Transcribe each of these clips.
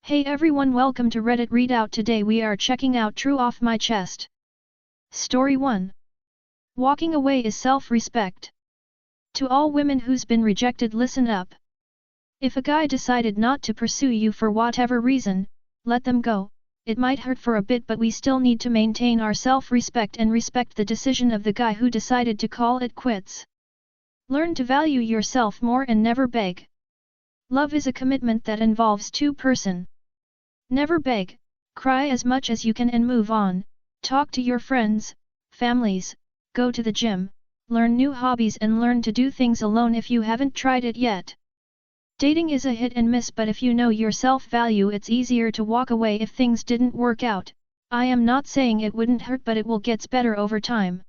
Hey everyone, welcome to Reddit Readout. Today we are checking out True Off My Chest. Story 1. Walking away is self-respect. To all women who's been rejected, listen up. If a guy decided not to pursue you for whatever reason, let them go. It might hurt for a bit, but we still need to maintain our self-respect and respect the decision of the guy who decided to call it quits. Learn to value yourself more and never beg. Love is a commitment that involves two person. Never beg, cry as much as you can and move on. Talk to your friends, families, go to the gym, learn new hobbies and learn to do things alone if you haven't tried it yet. Dating is a hit and miss, but if you know your self-value, it's easier to walk away if things didn't work out. I am not saying it wouldn't hurt, but it will get better over time.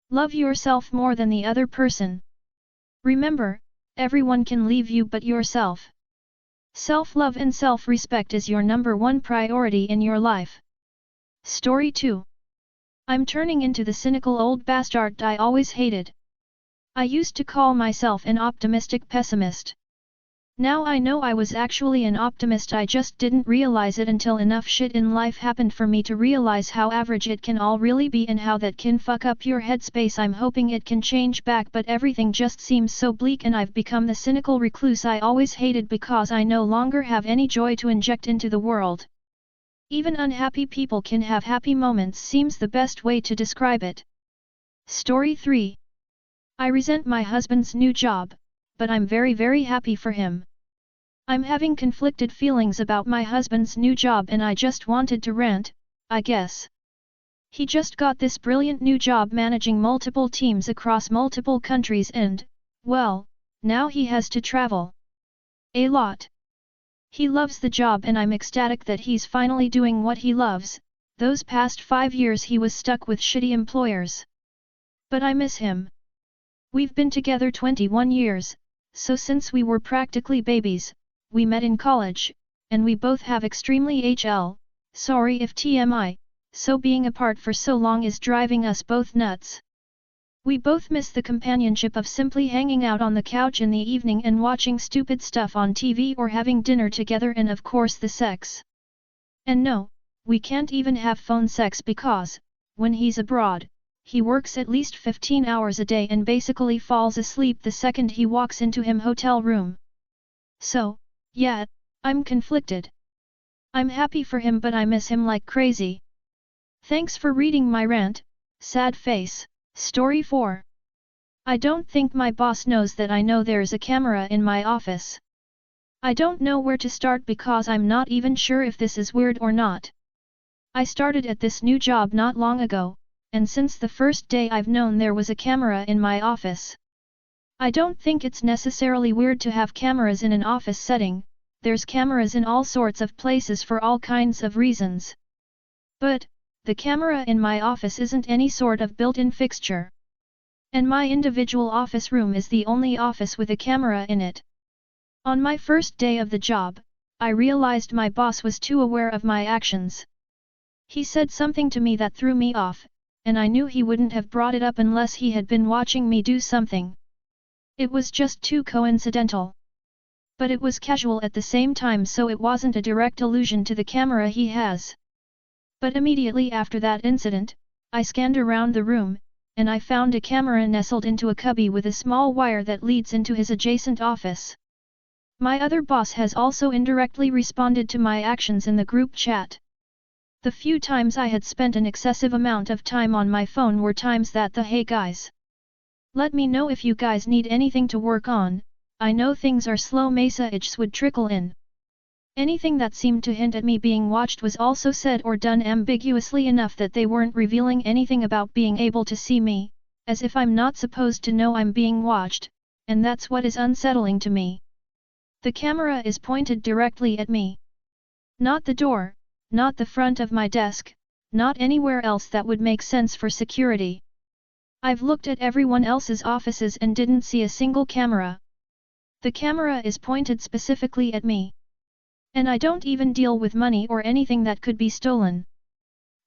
Love yourself more than the other person. Remember, everyone can leave you but yourself. Self-love and self-respect is your number one priority in your life. Story 2. I'm turning into the cynical old bastard I always hated. I used to call myself an optimistic pessimist. Now I know I was actually an optimist, I just didn't realize it until enough shit in life happened for me to realize how average it can all really be and how that can fuck up your headspace. I'm hoping it can change back, but everything just seems so bleak and I've become the cynical recluse I always hated because I no longer have any joy to inject into the world. Even unhappy people can have happy moments seems the best way to describe it. Story 3. I resent my husband's new job, but I'm very happy for him. I'm having conflicted feelings about my husband's new job and I just wanted to rant, I guess. He just got this brilliant new job managing multiple teams across multiple countries and, well, now he has to travel a lot. He loves the job and I'm ecstatic that he's finally doing what he loves. Those past 5 years he was stuck with shitty employers. But I miss him. We've been together 21 years, so since we were practically babies, we met in college, and we both have extremely sorry if TMI, so being apart for so long is driving us both nuts. We both miss the companionship of simply hanging out on the couch in the evening and watching stupid stuff on TV or having dinner together, and of course the sex. And no, we can't even have phone sex because, when he's abroad, he works at least 15 hours a day and basically falls asleep the second he walks into his hotel room. So, yeah, I'm conflicted. I'm happy for him but I miss him like crazy. Thanks for reading my rant, sad face. Story 4. I don't think my boss knows that I know there's a camera in my office. I don't know where to start because I'm not even sure if this is weird or not. I started at this new job not long ago, and since the first day I've known there was a camera in my office. I don't think it's necessarily weird to have cameras in an office setting, there's cameras in all sorts of places for all kinds of reasons. But, the camera in my office isn't any sort of built-in fixture. And my individual office room is the only office with a camera in it. On my first day of the job, I realized my boss was too aware of my actions. He said something to me that threw me off, and I knew he wouldn't have brought it up unless he had been watching me do something. It was just too coincidental. But it was casual at the same time, so it wasn't a direct allusion to the camera he has. But immediately after that incident, I scanned around the room, and I found a camera nestled into a cubby with a small wire that leads into his adjacent office. My other boss has also indirectly responded to my actions in the group chat. The few times I had spent an excessive amount of time on my phone were times that "Hey guys, let me know if you guys need anything to work on, I know things are slow" messages would trickle in. Anything that seemed to hint at me being watched was also said or done ambiguously enough that they weren't revealing anything about being able to see me, as if I'm not supposed to know I'm being watched, and that's what is unsettling to me. The camera is pointed directly at me. Not the door, not the front of my desk, not anywhere else that would make sense for security. I've looked at everyone else's offices and didn't see a single camera. The camera is pointed specifically at me. And I don't even deal with money or anything that could be stolen.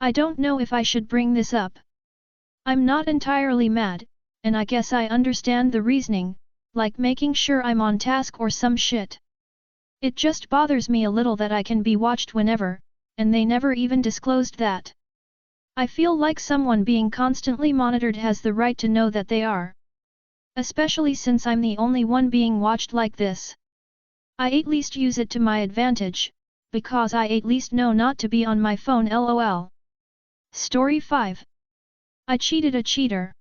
I don't know if I should bring this up. I'm not entirely mad, and I guess I understand the reasoning, like making sure I'm on task or some shit. It just bothers me a little that I can be watched whenever, and they never even disclosed that. I feel like someone being constantly monitored has the right to know that they are. Especially since I'm the only one being watched like this. I at least use it to my advantage, because I at least know not to be on my phone lol. Story 5. I cheated a cheater.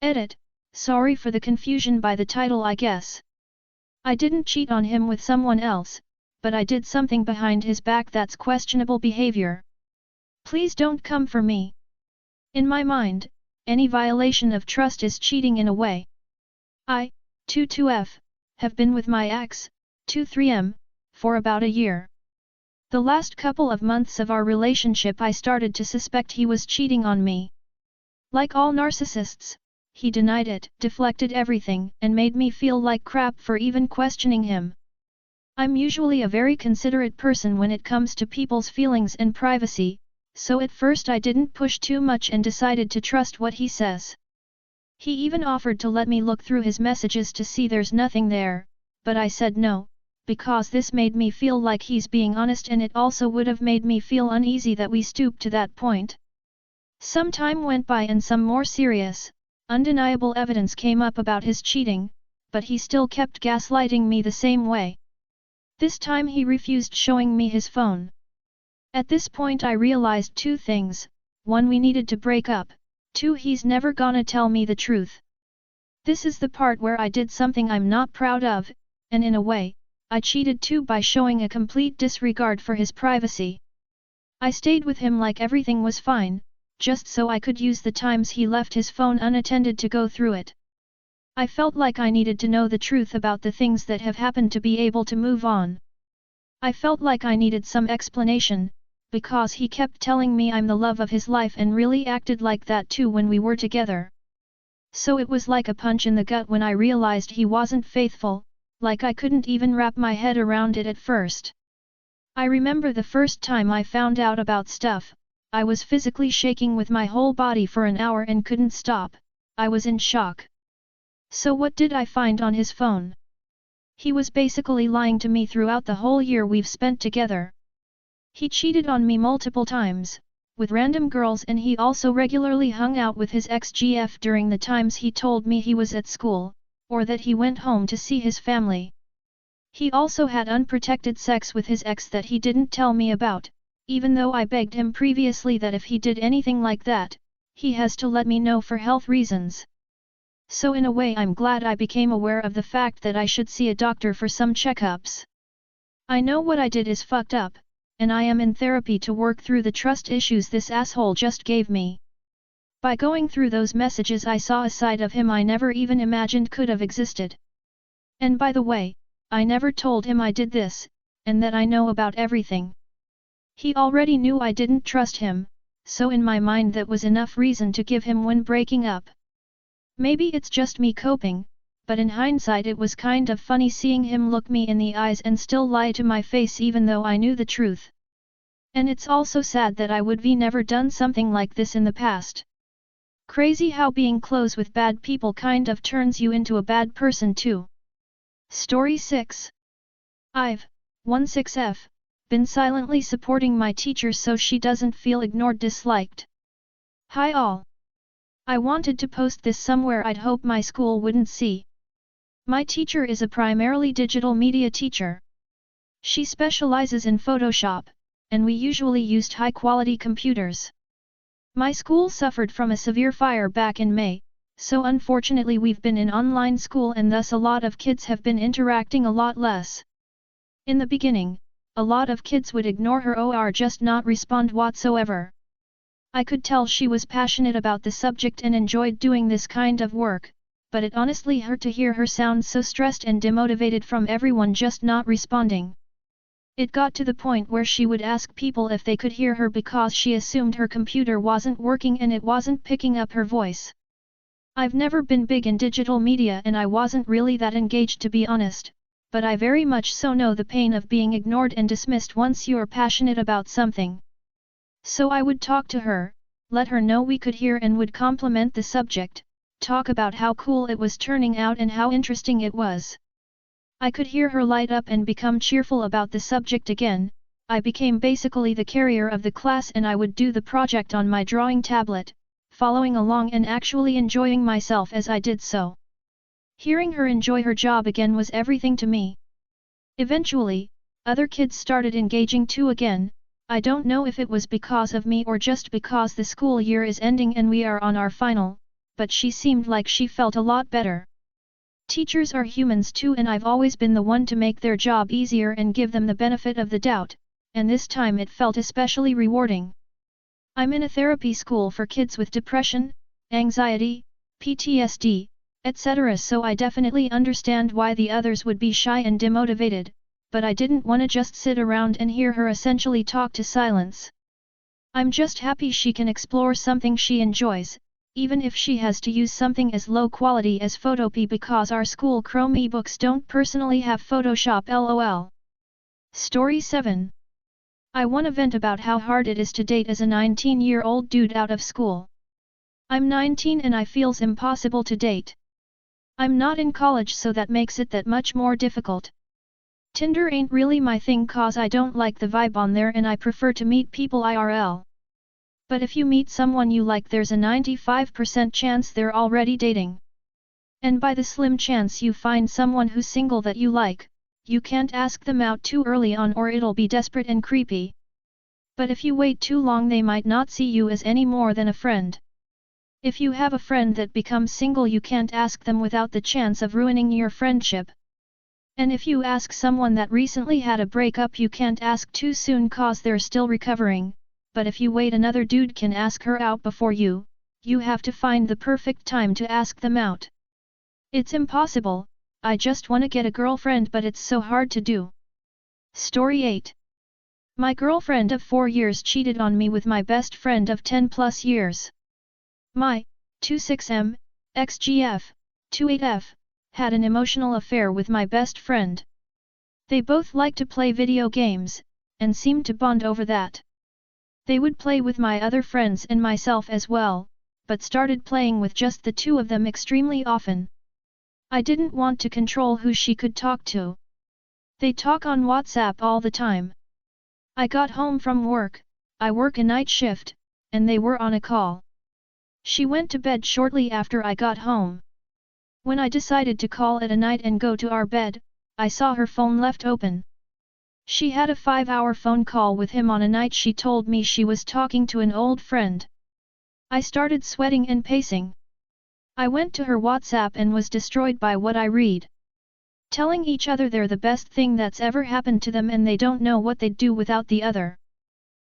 Edit. Sorry for the confusion by the title I guess. I didn't cheat on him with someone else, but I did something behind his back that's questionable behavior. Please don't come for me. In my mind, any violation of trust is cheating in a way. I, 22F, have been with my ex, 23M, for about a year. The last couple of months of our relationship I started to suspect he was cheating on me. Like all narcissists, he denied it, deflected everything, and made me feel like crap for even questioning him. I'm usually a very considerate person when it comes to people's feelings and privacy, so at first I didn't push too much and decided to trust what he says. He even offered to let me look through his messages to see there's nothing there, but I said no, because this made me feel like he's being honest and it also would have made me feel uneasy that we stooped to that point. Some time went by and some more serious, undeniable evidence came up about his cheating, but he still kept gaslighting me the same way. This time he refused showing me his phone. At this point I realized two things: 1, we needed to break up, 2, he's never gonna tell me the truth. This is the part where I did something I'm not proud of, and in a way, I cheated too by showing a complete disregard for his privacy. I stayed with him like everything was fine, just so I could use the times he left his phone unattended to go through it. I felt like I needed to know the truth about the things that have happened to be able to move on. I felt like I needed some explanation, because he kept telling me I'm the love of his life and really acted like that too when we were together. So it was like a punch in the gut when I realized he wasn't faithful, like I couldn't even wrap my head around it at first. I remember the first time I found out about stuff, I was physically shaking with my whole body for an hour and couldn't stop. I was in shock. So what did I find on his phone? He was basically lying to me throughout the whole year we've spent together. He cheated on me multiple times, with random girls, and he also regularly hung out with his ex-GF during the times he told me he was at school, or that he went home to see his family. He also had unprotected sex with his ex that he didn't tell me about, even though I begged him previously that if he did anything like that, he has to let me know for health reasons. So in a way I'm glad I became aware of the fact that I should see a doctor for some checkups. I know what I did is fucked up, and I am in therapy to work through the trust issues this asshole just gave me. By going through those messages I saw a side of him I never even imagined could have existed. And by the way, I never told him I did this, and that I know about everything. He already knew I didn't trust him, so in my mind that was enough reason to give him when breaking up. Maybe it's just me coping, but in hindsight it was kind of funny seeing him look me in the eyes and still lie to my face even though I knew the truth. And it's also sad that I would have never done something like this in the past. Crazy how being close with bad people kind of turns you into a bad person too. Story 6. I've, 16F, been silently supporting my teacher so she doesn't feel ignored disliked. Hi all. I wanted to post this somewhere I'd hope my school wouldn't see. My teacher is a primarily digital media teacher. She specializes in Photoshop, and we usually used high-quality computers. My school suffered from a severe fire back in May, so unfortunately we've been in online school and thus a lot of kids have been interacting a lot less. In the beginning, a lot of kids would ignore her or just not respond whatsoever. I could tell she was passionate about the subject and enjoyed doing this kind of work, but it honestly hurt to hear her sound so stressed and demotivated from everyone just not responding. It got to the point where she would ask people if they could hear her because she assumed her computer wasn't working and it wasn't picking up her voice. I've never been big in digital media and I wasn't really that engaged to be honest, but I very much so know the pain of being ignored and dismissed once you're passionate about something. So I would talk to her, let her know we could hear and would compliment the subject, talk about how cool it was turning out and how interesting it was. I could hear her light up and become cheerful about the subject again. I became basically the carrier of the class and I would do the project on my drawing tablet, following along and actually enjoying myself as I did so. Hearing her enjoy her job again was everything to me. Eventually, other kids started engaging too again. I don't know if it was because of me or just because the school year is ending and we are on our final, but she seemed like she felt a lot better. Teachers are humans too and I've always been the one to make their job easier and give them the benefit of the doubt, and this time it felt especially rewarding. I'm in a therapy school for kids with depression, anxiety, PTSD, etc. so I definitely understand why the others would be shy and demotivated, but I didn't want to just sit around and hear her essentially talk to silence. I'm just happy she can explore something she enjoys, even if she has to use something as low quality as Photopea because our school Chrome ebooks don't personally have Photoshop lol. Story 7. I want to vent about how hard it is to date as a 19-year-old dude out of school. I'm 19 and I feels impossible to date. I'm not in college so that makes it that much more difficult. Tinder ain't really my thing cause I don't like the vibe on there and I prefer to meet people IRL. But if you meet someone you like there's a 95% chance they're already dating. And by the slim chance you find someone who's single that you like, you can't ask them out too early on or it'll be desperate and creepy. But if you wait too long they might not see you as any more than a friend. If you have a friend that becomes single you can't ask them without the chance of ruining your friendship. And if you ask someone that recently had a breakup you can't ask too soon cause they're still recovering, but if you wait another dude can ask her out before you have to find the perfect time to ask them out. It's impossible. I just wanna get a girlfriend but it's so hard to do. Story 8. My girlfriend of 4 years cheated on me with my best friend of 10 plus years. My 26M, XGF, 28F, had an emotional affair with my best friend. They both like to play video games, and seemed to bond over that. They would play with my other friends and myself as well, but started playing with just the two of them extremely often. I didn't want to control who she could talk to. They talk on WhatsApp all the time. I got home from work, I work a night shift, and they were on a call. She went to bed shortly after I got home. When I decided to call it a night and go to our bed, I saw her phone left open. She had a 5-hour phone call with him on a night she told me she was talking to an old friend. I started sweating and pacing. I went to her WhatsApp and was destroyed by what I read. Telling each other they're the best thing that's ever happened to them and they don't know what they'd do without the other.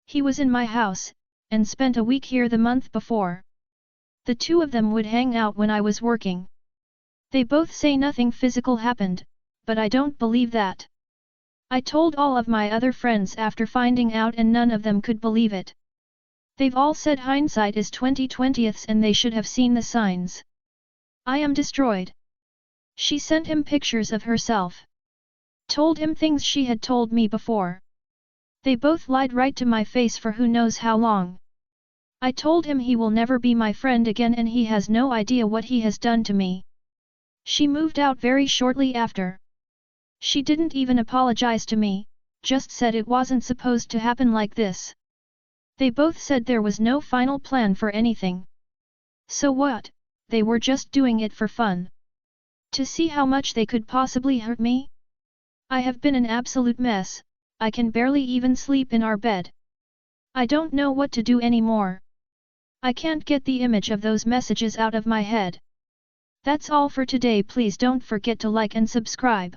He was in my house, and spent a week here the month before. The two of them would hang out when I was working. They both say nothing physical happened, but I don't believe that. I told all of my other friends after finding out and none of them could believe it. They've all said hindsight is 20/20 and they should have seen the signs. I am destroyed. She sent him pictures of herself. Told him things she had told me before. They both lied right to my face for who knows how long. I told him he will never be my friend again and he has no idea what he has done to me. She moved out very shortly after. She didn't even apologize to me, just said it wasn't supposed to happen like this. They both said there was no final plan for anything. So what? They were just doing it for fun. To see how much they could possibly hurt me? I have been an absolute mess, I can barely even sleep in our bed. I don't know what to do anymore. I can't get the image of those messages out of my head. That's all for today. Please don't forget to like and subscribe.